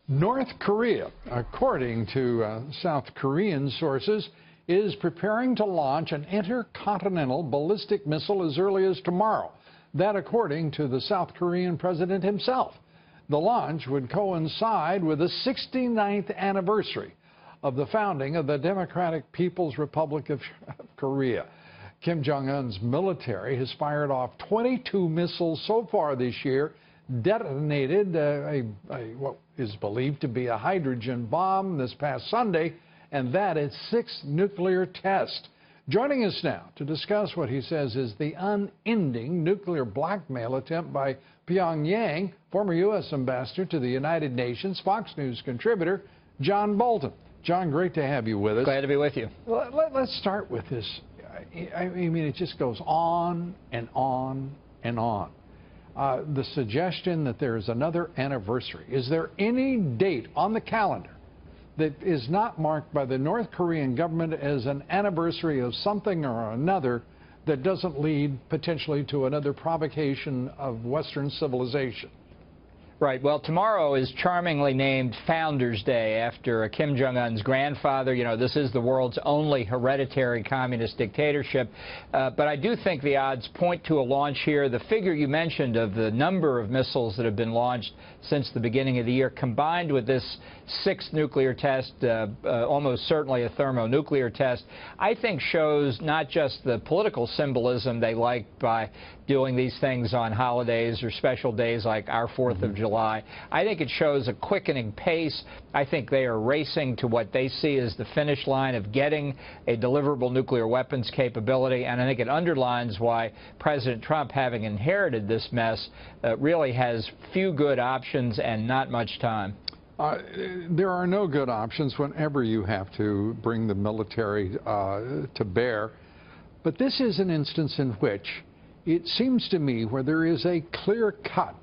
North Korea, according to South Korean sources, is preparing to launch an intercontinental ballistic missile as early as tomorrow. That according to the South Korean president himself. The launch would coincide with the 69th anniversary of the founding of the Democratic People's Republic of Korea. Kim Jong-un's military has fired off 22 missiles so far this year, detonated what is believed to be a hydrogen bomb this past Sunday, and that its sixth nuclear test. Joining us now to discuss what he says is the unending nuclear blackmail attempt by Pyongyang, former U.S. ambassador to the United Nations, Fox News contributor John Bolton. John, great to have you with us. Glad to be with you. Let's start with this. I mean, it just goes on and on and on. The suggestion that there is another anniversary. Is there any date on the calendar that is not marked by the North Korean government as an anniversary of something or another that doesn't lead potentially to another provocation of Western civilization? Right. Well, tomorrow is charmingly named Founders Day after Kim Jong-un's grandfather. You know, this is the world's only hereditary communist dictatorship. But I do think the odds point to a launch here. The figure you mentioned of the number of missiles that have been launched since the beginning of the year, combined with this sixth nuclear test, almost certainly a thermonuclear test, I think shows not just the political symbolism they like by doing these things on holidays or special days like our 4th of July. I think it shows a quickening pace. I think they are racing to what they see as the finish line of getting a deliverable nuclear weapons capability, and I think it underlines why President Trump, having inherited this mess, really has few good options and not much time. There are no good options whenever you have to bring the military to bear. But this is an instance in which it seems to me where there is a clear-cut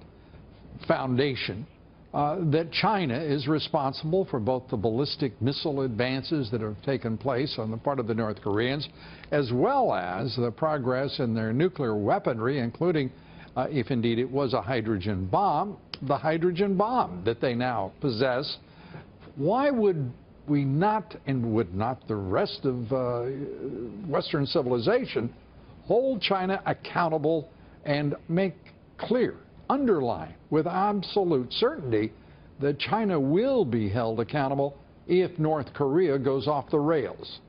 foundation that China is responsible for both the ballistic missile advances that have taken place on the part of the North Koreans, as well as the progress in their nuclear weaponry, including, if indeed it was a hydrogen bomb, the hydrogen bomb that they now possess. Why would we not, and would not the rest of Western civilization, hold China accountable and make clear, underline with absolute certainty that China will be held accountable if North Korea goes off the rails?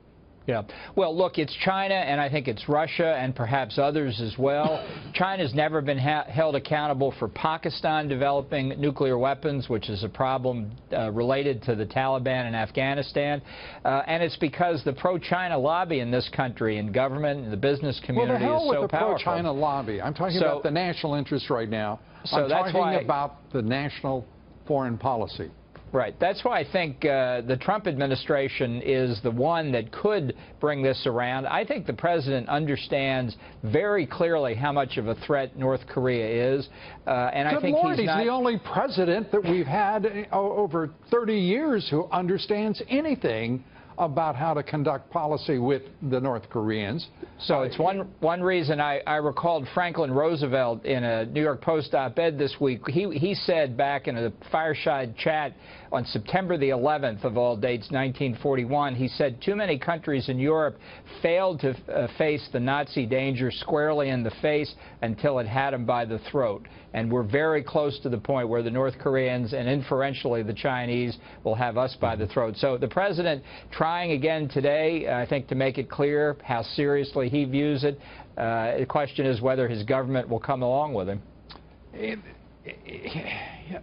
Yeah. Well, look, it's China, and I think it's Russia, and perhaps others as well. China's never been held accountable for Pakistan developing nuclear weapons, which is a problem related to the Taliban in Afghanistan. And it's because the pro-China lobby in this country, and government, and the business community is so powerful. Well, the hell with the pro-China lobby. I'm talking about the national interest right now. I'm talking about the national foreign policy. Right. That's why I think the Trump administration is the one that could bring this around. I think the president understands very clearly how much of a threat North Korea is. And I think he's the only president that we've had over 30 years who understands anything about how to conduct policy with the North Koreans. So it's one reason I recalled Franklin Roosevelt in a New York Post op-ed this week. He said back in a fireside chat on September the 11th of all dates, 1941, he said too many countries in Europe failed to face the Nazi danger squarely in the face until it had them by the throat. And we're very close to the point where the North Koreans and inferentially the Chinese will have us by the throat. So the president trying again today, I think, to make it clear how seriously he views it. The question is whether his government will come along with him.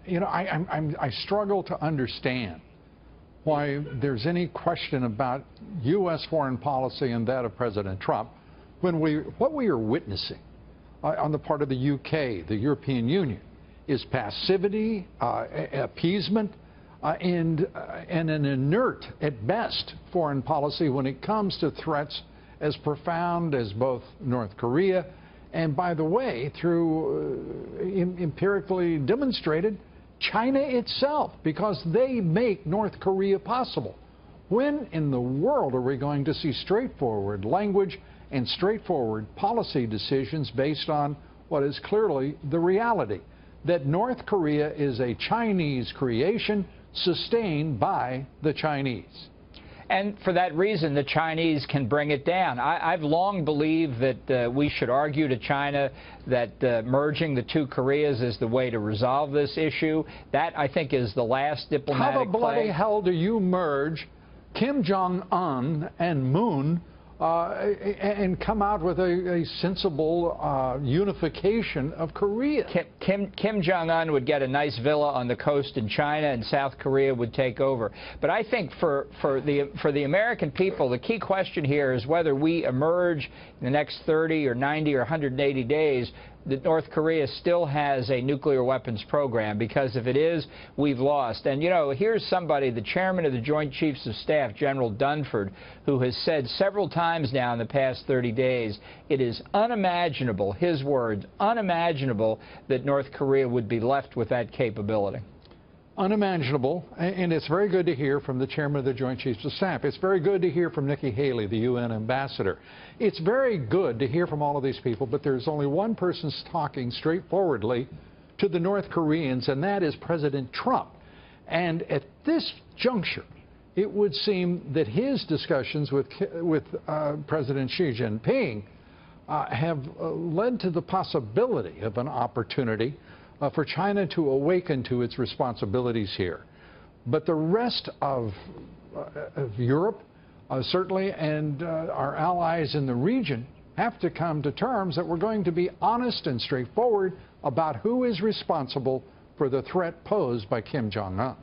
You know, I struggle to understand why there's any question about U.S. foreign policy and that of President Trump when what we are witnessing on the part of the UK, the European Union, is passivity, appeasement, and an inert, at best, foreign policy when it comes to threats as profound as both North Korea and, by the way, through empirically demonstrated, China itself, because they make North Korea possible. When in the world are we going to see straightforward language and straightforward policy decisions based on what is clearly the reality, that North Korea is a Chinese creation sustained by the Chinese. And for that reason, the Chinese can bring it down. I've long believed that we should argue to China that merging the two Koreas is the way to resolve this issue. That, I think, is the last diplomatic How the bloody play. hell do you merge Kim Jong-un and Moon and come out with a sensible unification of Korea? Kim Jong-un would get a nice villa on the coast in China, and South Korea would take over. But I think for the American people, the key question here is whether we emerge in the next 30 or 90 or 180 days that North Korea still has a nuclear weapons program, because if it is, we've lost. And, you know, here's somebody, the chairman of the Joint Chiefs of Staff, General Dunford, who has said several times now in the past 30 days, it is unimaginable, his words, unimaginable that North Korea would be left with that capability. Unimaginable, and it's very good to hear from the chairman of the Joint Chiefs of Staff. It's very good to hear from Nikki Haley, the UN ambassador. It's very good to hear from all of these people, but there's only one person talking straightforwardly to the North Koreans, and that is President Trump. And at this juncture, it would seem that his discussions with President Xi Jinping have led to the possibility of an opportunity for China to awaken to its responsibilities here. But the rest of Europe, certainly, and our allies in the region have to come to terms that we're going to be honest and straightforward about who is responsible for the threat posed by Kim Jong-un.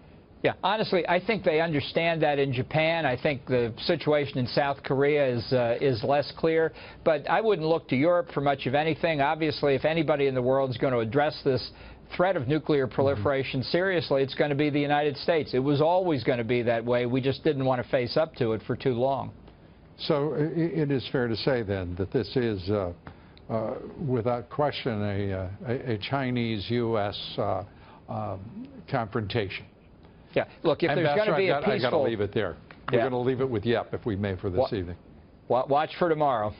Yeah, honestly, I think they understand that in Japan. I think the situation in South Korea is less clear. But I wouldn't look to Europe for much of anything. Obviously, if anybody in the world is going to address this threat of nuclear proliferation seriously, it's going to be the United States. It was always going to be that way. We just didn't want to face up to it for too long. So it is fair to say, then, that this is, without question, a Chinese-U.S. confrontation. Yeah, look, if there's going to be a peaceful... I got to leave it there. We're going to leave it with Yep, if we may, for this evening. Watch for tomorrow.